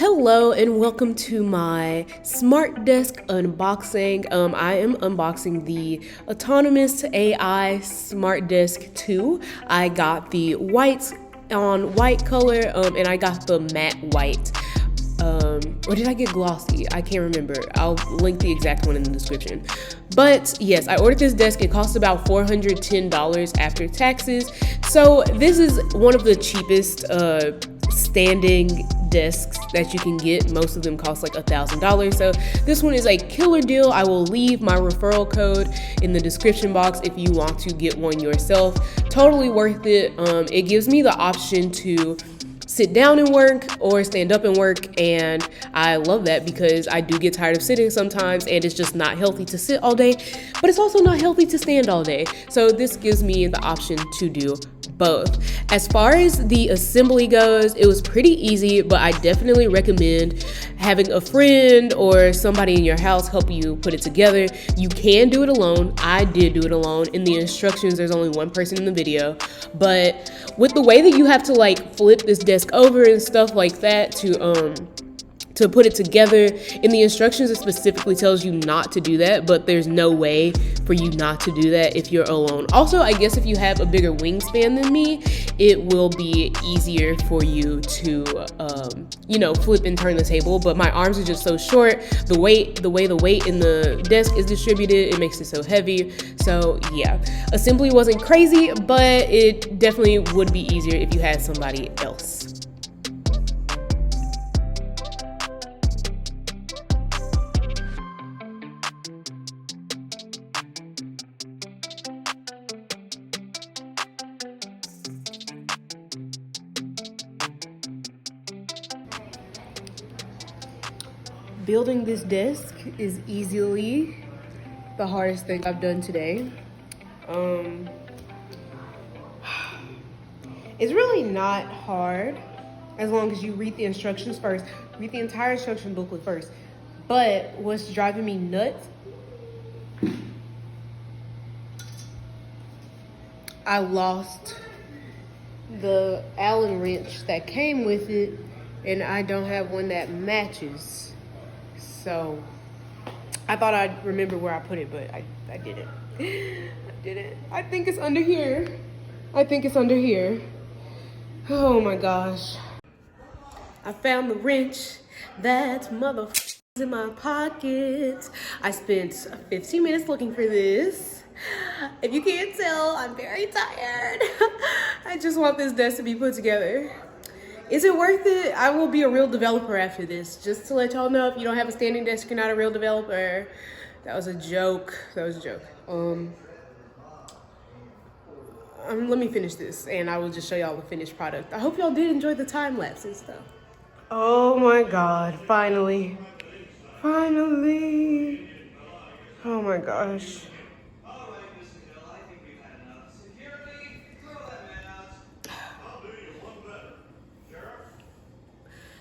Hello and welcome to my smart desk unboxing. I am unboxing the autonomous AI smart desk 2. I got the white on white color and I got the matte white. Or did I get glossy? I can't remember. I'll link the exact one in the description. But yes, I ordered this desk. It cost about $410 after taxes. So this is one of the cheapest standing desks that you can get. Most of them cost like $1,000. So this one is a killer deal. I will leave my referral code in the description box if you want to get one yourself. Totally worth it. It gives me the option to sit down and work or stand up and work, and I love that because I do get tired of sitting sometimes, and it's just not healthy to sit all day, but it's also not healthy to stand all day. So this gives me the option to do both. As far as the assembly goes, it was pretty easy, but I definitely recommend having a friend or somebody in your house help you put it together. You can do it alone. I did do it alone. In the instructions, there's only one person in the video, but with the way that you have to like flip this desk over and stuff like that to put it together, in the instructions it specifically tells you not to do that, but there's no way for you not to do that if you're alone. Also, I guess if you have a bigger wingspan than me, it will be easier for you to flip and turn the table, but my arms are just so short. The way the weight in the desk is distributed, it makes it so heavy. So yeah, assembly wasn't crazy, but it definitely would be easier if you had somebody else. Building this desk is easily the hardest thing I've done today. It's really not hard as long as you read the instructions first. Read the entire instruction booklet first. But what's driving me nuts, I lost the Allen wrench that came with it, and I don't have one that matches. So I thought I'd remember where I put it, but I didn't. I didn't. I think it's under here. Oh my gosh. I found the wrench. That motherfucker in my pocket. I spent 15 minutes looking for this. If you can't tell, I'm very tired. I just want this desk to be put together. Is it worth it? I will be a real developer after this. Just to let y'all know, if you don't have a standing desk, you're not a real developer. That was a joke. Let me finish this and I will just show y'all the finished product. I hope y'all did enjoy the time lapse and stuff. Oh my God, finally. Oh my gosh.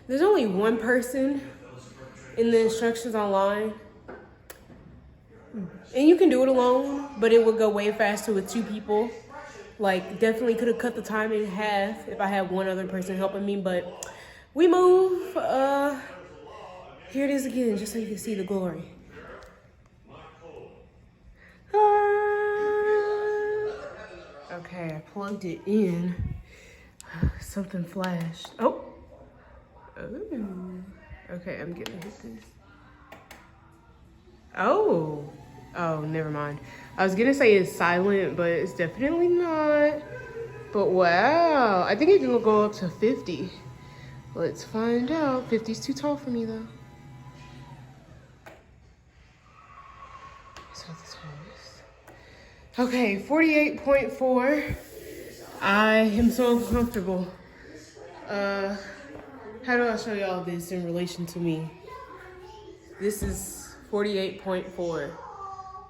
There's only one person in the instructions online. And you can do it alone, but it would go way faster with two people. Like, definitely could have cut the time in half if I had one other person helping me, but we move. Here it is again, just so you can see the glory. Okay, I plugged it in. Something flashed. Oh. Ooh. Okay, I'm gonna hit this. Oh, never mind. I was gonna say it's silent, but it's definitely not. But wow, I think it can go up to 50. Let's find out. 50 is too tall for me though. So the tallest. Okay, 48.4. I am so uncomfortable. How do I show y'all this in relation to me? This is 48.4.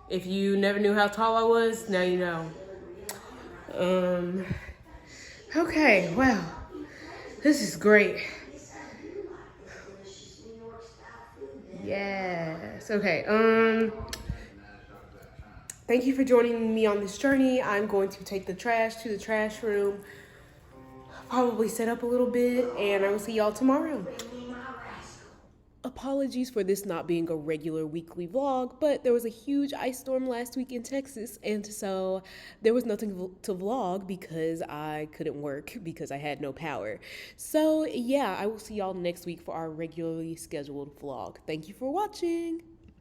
If you never knew how tall I was, now you know. Okay, wow. This is great. Yes, okay. Thank you for joining me on this journey. I'm going to take the trash to the trash room, probably set up a little bit, and I will see y'all tomorrow. apologies for this not being a regular weekly vlog, but there was a huge ice storm last week in Texas, and so there was nothing to vlog because I couldn't work because I had no power. So yeah, I will see y'all next week for our regularly scheduled vlog. Thank you for watching.